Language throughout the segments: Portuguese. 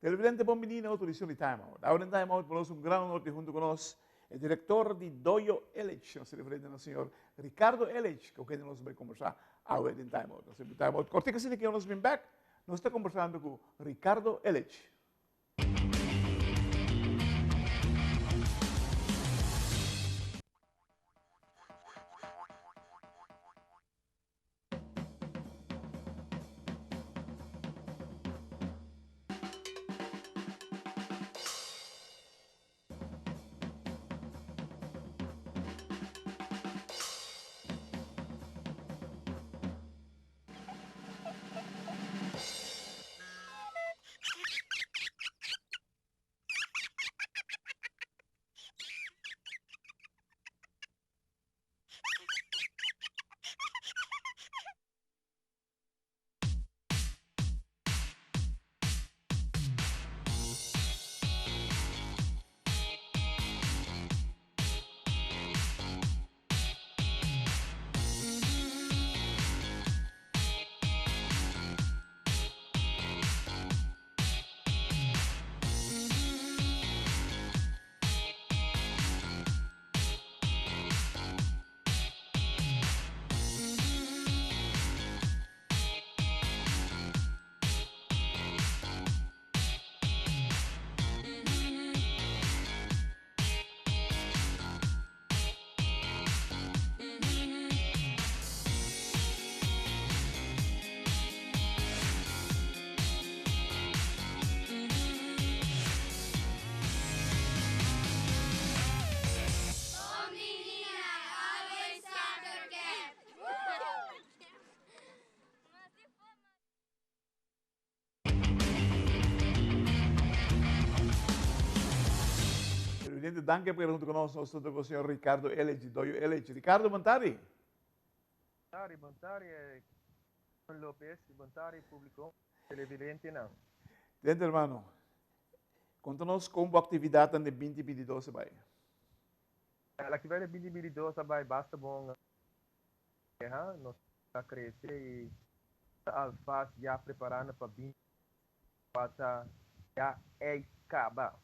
Televidente, bom menino, audição de TimeOut. Agora em TimeOut, por nós, grande honor de junto conosco, o diretor de Doyo Illidge, nosso referente ao senhor Ricardo Illidge, com quem nós vamos conversar agora em TimeOut. Nós temos TimeOut. Corte que se que nós vamos back, nós estamos conversando com Ricardo Illidge. Presidente, danke por junto conosco, nós estamos com o senhor Ricardo Illidge, Doyo Illidge. Ricardo, bom tarde. Bom tarde, Claret Lopez, bom tarde, público, televidente, não. Dentro, irmão, conta-nos como a atividade de 2022 vai. A atividade de 2022 vai basta bom, nós está crescer e faz já preparando para 20 para já acabar.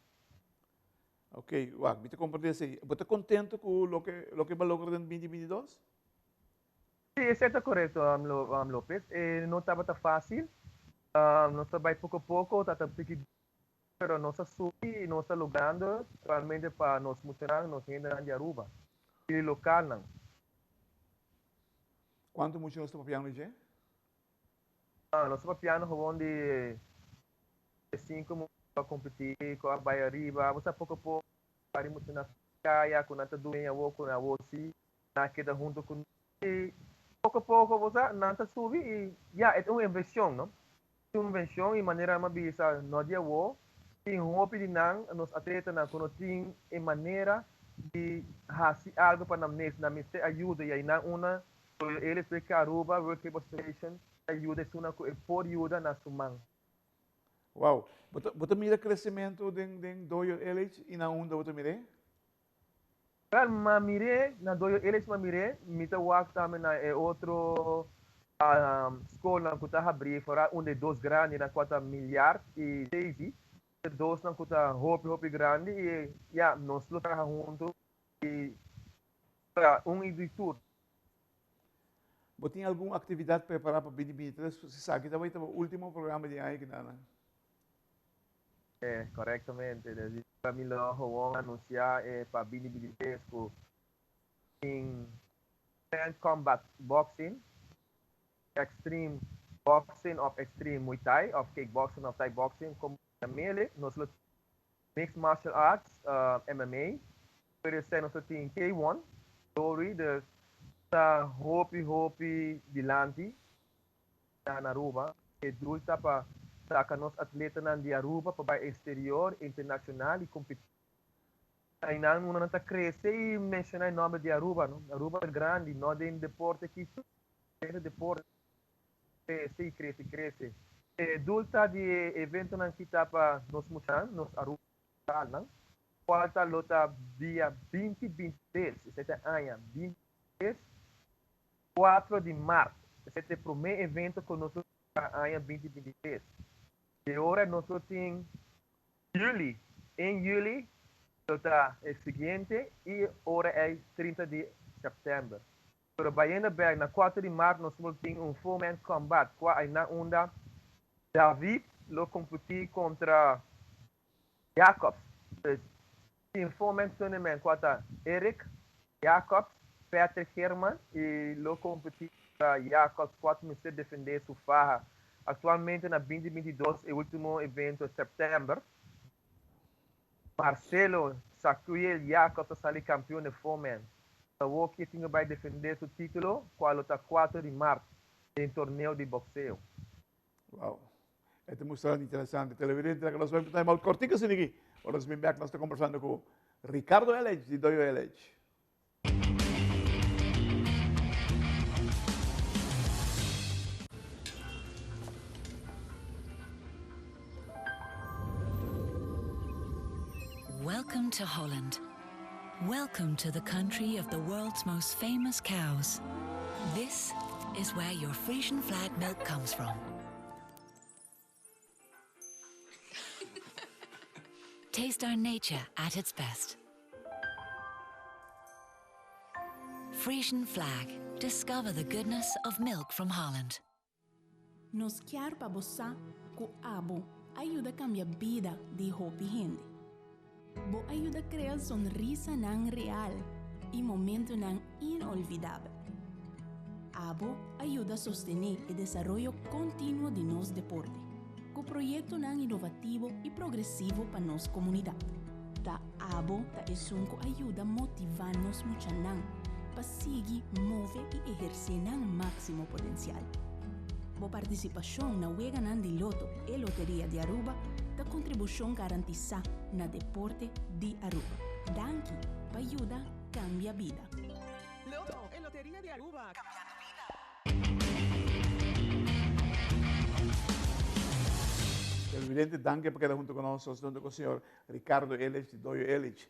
Ok, wag, me te compreende assim. Você está contente com o que vai lograr em 2022? Sim, isso é correto, Lopez. Não estava tão fácil. Nós vai pouco a pouco, está pequeno, mas nós subimos, nós estamos logrando realmente para nós mostrar, nós ainda de Aruba. E local não. Quanto muito nós estamos piano já? Nós estamos piano onde 5 para competir com a Bahia Riba, você pouco a pouco para emocionar caia com nada do em avô com a você na queda junto com e pouco a pouco você nada sube e já é uma invenção, não? Uma invenção e maneira mais bisa no dia avô tem roupa de não nos atletas na conotin e maneira de fazer algo para na mista ajuda e aí na uma eles porque Aruba workable station ajuda isso na por ajuda na sumang. Wow. Você mira crescimento de Doyo Illidge e na onda você mira? Well, mamire, na Doyo Illidge mamire, mita work também na outro escola na kuta abrir fora onde 2 grande na 4 milhar e 6 2 na kuta hopi grande e já nós lutar junto e para e tudo. Você tem alguma atividade preparada para 2023? Você sabe que também é o último programa de aí que dá, né? Corretamente. Para mim, vamos anunciar para 2023 em combat boxing, extreme boxing of extreme Muay Thai, of kickboxing, of Thai boxing, como melee, nós mixed martial arts, MMA, pero nós temos K1, Dory, sa hopi dilante na Aruba, e dulta para sa nos atleta na de Aruba para exterior, internacional e competição. Aí não uma nota cresce e mencionar o nome de Aruba, não? Aruba é grande, não tem deporte aqui, é deporte, cresce. E dulta de evento na kita para nos mostrar, nos Aruba, não? Falta lota dia 2023, esse é ano 2023, 4 de março. Esse é o primeiro evento que nós temos em 2023. E agora nós temos Julho. Em julho, é o seguinte e agora é 30 de setembro. Pero Baiana Berg, na 4 de março, nós vamos ter um four-man combat. Aí na onda, David lo competir contra Jacobs. Tem four-man tournament, quatro Eric, Jacobs, Patrick Herman e lo competir contra Jacobs, quatro se defender sua farra. Atualmente na 2022 é o último evento de setembro. Marcelo Sacuel Jacobs está campeão de four-man. O que tinha vai defender seu título, qual está 4 de março, em torneio de boxeo. Wow. Ito mostrando interessante. Televidente, que nós vamos estar cortico assim aqui. Agora nós vamos nós estamos conversando com Ricardo Illidge, de Doyo Illidge. Welcome to Holland. Welcome to the country of the world's most famous cows. This is where your Frisian flag milk comes from. Taste our nature at its best. Frisian flag. Discover the goodness of milk from Holland. Nos quer babosa ku abo ayuda cambia vida de hopi gente. Bo ayuda crear sonrisa nang real e momento nang inolvidável. Abo ayuda a sostener o desarrollo continuo de nos deporte, com projeto nang inovativo e progressivo para nos comunidade. Ta abo ta esunco ajuda a motivar nos muchanang para seguir, mover e exercer nang máximo potencial. Bo participação na yega de loto e loteria de Aruba da contribuição garantizada na deporte de Aruba. Danke, para ajuda cambia vida. Loto e loteria de Aruba. Cambiando vida. Televidente, danke por quedar junto con nosotros, junto con el señor Ricardo Illidge, de Doyo Illidge.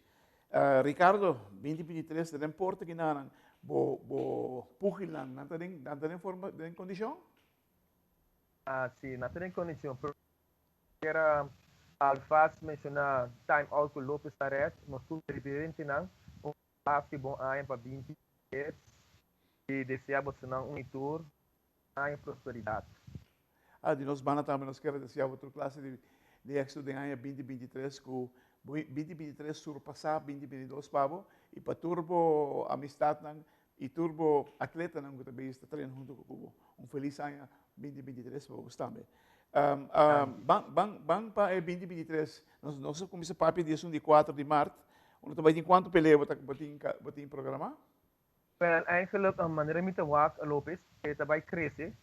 Ricardo, 2023 de deporte que nanan, bo pugilan, não tem forma, tem condição? Ah, sim, não tem condição. Era alfaz mencionar TimeOut com Lopez Claret, nós tudo diferente não, que bom aí para 20 e desejamos um tour em prosperidade. De nós bana também nós queremos desejar outra classe de éxito em 2023 com 2023 surpassar 2022 pavo e para turbo amistade e turbo atleta não que também está treinando junto com feliz ano 2023 para você também. Bang para 2023, nós começamos a papi dia 4 de março, onde também quanto peleia você em programa? Well, eigenlijk a maneira muito wak Lopez, que também cresce.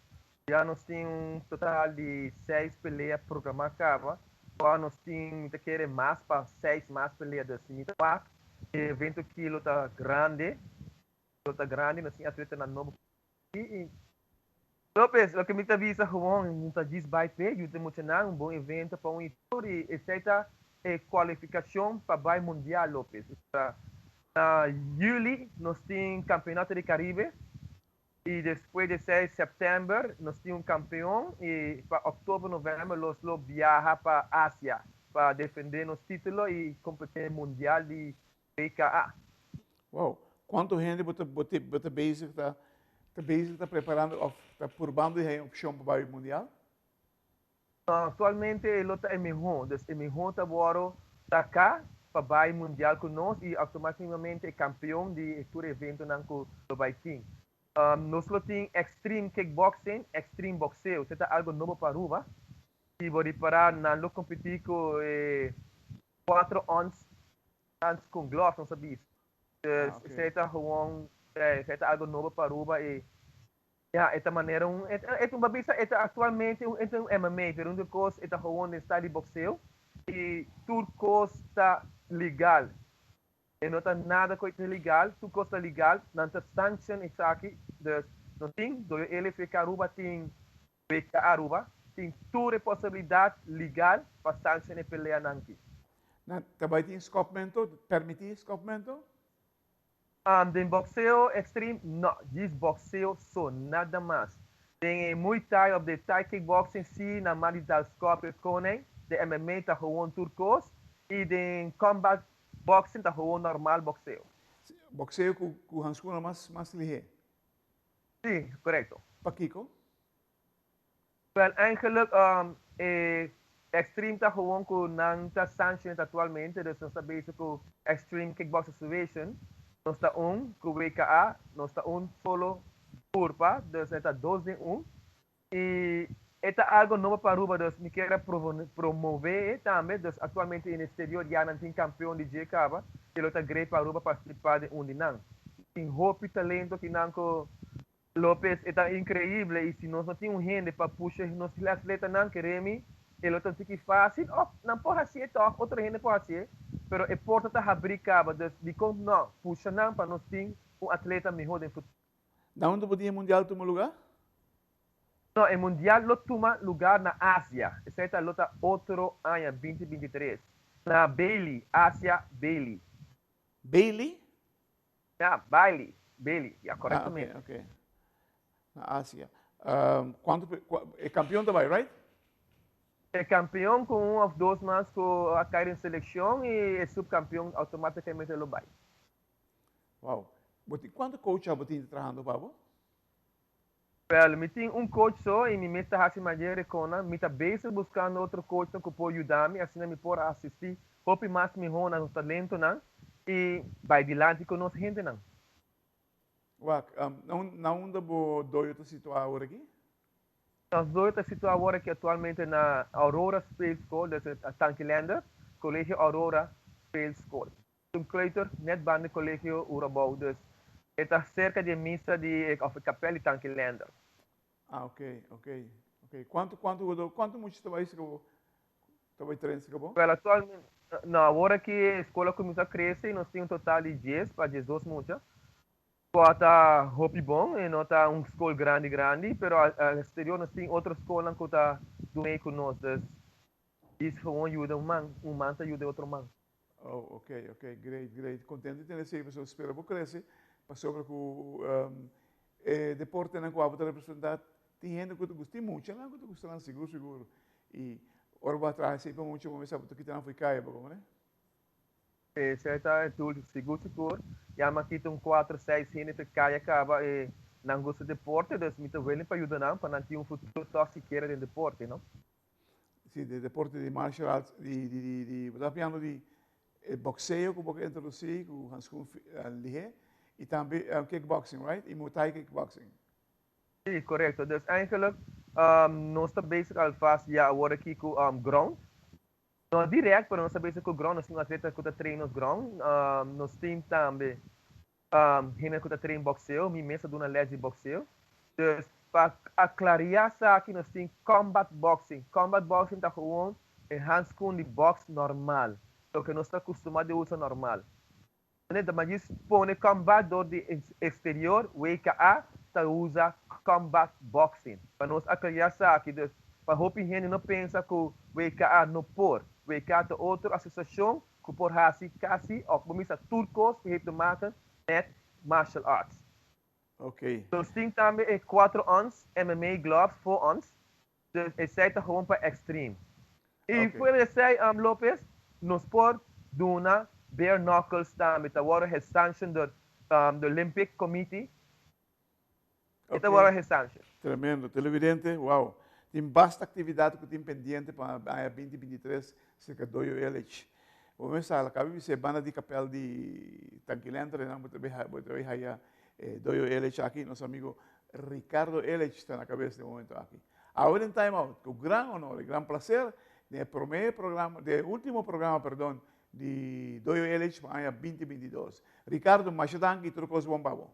Já nós temos total de 6 peleas programadas. Agora nós temos que mais para 6 mais peleas de muito wak. Evento que está grande, nós temos atleta na novo. Lopez, o que me avisa gewoon, muito diz vai ter, eu tenho bom evento para tour e etc. Qualificação para o mundial, Lopez. Julho, nós temos campeonato de Caribe e depois de 6 de setembro, nós temos campeão e para outubro, novembro, nós biaha para Ásia para defender nosso título e competir mundial de PKA. Uau, quanto gente você basic está preparando, está purbando a opção para o mundial? Atualmente, ele está melhor, é melhor está cá para o mundial conosco e automaticamente é campeão de todo evento que vai ter. Nós temos extreme kickboxing, extreme boxeo, isso é algo novo para Aruba. E vou parar na competir com 4 ons com gloves, não sabia. Isso é algo novo para Aruba e esta maneira atualmente é um MMA, pero uma coisa é um estilo de boxeo e tudo costa legal. E não tem nada que é legal, tudo costa legal, não tem sanção aqui. Não tem, ele fica Aruba, tem fica Aruba, tem toda a possibilidade legal para sanção e pelear aqui. Também tem escopamento, permitir escopamento? De boxeo extreme, não, diz boxeo só, nada mais. Tem Muay Thai, of the Thai kickboxing, sim, na Maridal Scorpio Cone, de MMA está gewoon turcos e de combat boxing está gewoon normal boxeo. Boxeo com handschoenen mais ligeiro. Sim, correto. Paquico? Wel, eigenlijk, extreme está gewoon com não está sanctioned atualmente, dus nós está bezig com extreme kickbox association. Nós está com WKA, nós está solo curva, dus está 2 em 1. E é algo novo para Aruba, dus me quero promover também, dus atualmente no exterior já não tem campeão de yega, ele está great para Aruba participar de um de não. Tem roupa e talento que não Lopez é incrível e se nós não temos gente para puxar nossos atletas não queremos, ele está fica fácil, não pode ser, outra gente pode ser, mas é importante fabricar, de como não, puxa não para nós ter atleta melhor no futuro. Na onde podia mundial tomar lugar? Não, o mundial lo toma lugar na Ásia, esse é outro ano, 2023, na Bali, Ásia, Bali. Bailey? Bali, corretamente. Ok. Na Ásia. É campeão também, right? É campeão com ou dois mais com a cair em seleção e é subcampeão automaticamente ele vai. Uau. Quanto coach você está trabalhando, Pablo? Well, me tem coach só e me está fazendo maneira com me está bem buscando outro coach que pode ajudar-me, assim me pode assistir, hope mais me rona no talento não e vai adiante com nossa gente não. Uau, na onde você está situado agora aqui? Nós dois estamos situados agora aqui atualmente na Aurora Field School, a Tanquilander, Colégio Aurora Field School. Um Claret net bande Colégio Urabou, dus está cerca de missa de capela de Tanquilander. Ok. Quanto muito estava isso que você treinou? Well, atualmente, agora que a escola começou a crescer, nós temos um total de 10 para 12 muitas. Está roupa bom, e não está uma escola grande, mas no exterior nós temos outra escola que está do meio com nós. Isso ajuda um man ajuda outro man. Oh, ok, great. Contente de ter essa pessoa, espero que cresça, para sobre o deporte na qual você representar, tem gente que gosta muito, não que gosta seguro. E ora vai atrás, sempre muito, vamos ver se você não foi cair, né? Certo, é tudo seguro. E aqui tem 4, 6 gente que cai acaba e não gosta de deporte, então me estou para ajudar para não ter futuro tóxico de deporte, não? Sim, de deporte de martial arts, você falando de boxeo, que você introduzir, com handschoen liggen, e também kickboxing, right? E Muay Thai kickboxing. Sim, correto. Então, eigenlijk, nós estamos bezig al fast agora aqui com ground. Não direto, mas nós estamos bezig com ground. Nós temos atleta que treina ground. Nós temos também gente que treina boxeo. Minha mesa de uma lesão de boxeo. Então, para aclarar isso aqui, nós temos combat boxing. Combat boxing está gewoon een handschoen de box normal. Então, que nós estamos acostumados a usar normal. Mas isso põe combat do exterior, WKA, está usa combat boxing. Para nós aclarar isso aqui, para a gente não pensa que o WKA não pode. WKA é outra associação que pode fazer quase, ou como isso, turcos que tem marca net martial arts. Ok. Nós temos também 4 ons, MMA gloves, 4 ons. Dus esse é gewoon para extreme. E por isso, Lopez, nós podemos dar bare knuckles também. Agora é sanction do Olympic Committee. Esta agora é sanction. Tremendo, televidente, uau. Tem bastante atividade que tem pendente para 2023, cerca de Illidge. Vamos começar, acabei de ser banda de capela de Tanquilander, não vou ver aí Illidge aqui, nosso amigo Ricardo Illidge está na cabeça de momento aqui. Agora em TimeOut, com grande honor e grande prazer, do último programa, perdão, de Illidge para 2022. Ricardo, mais danke e trocos bom babo.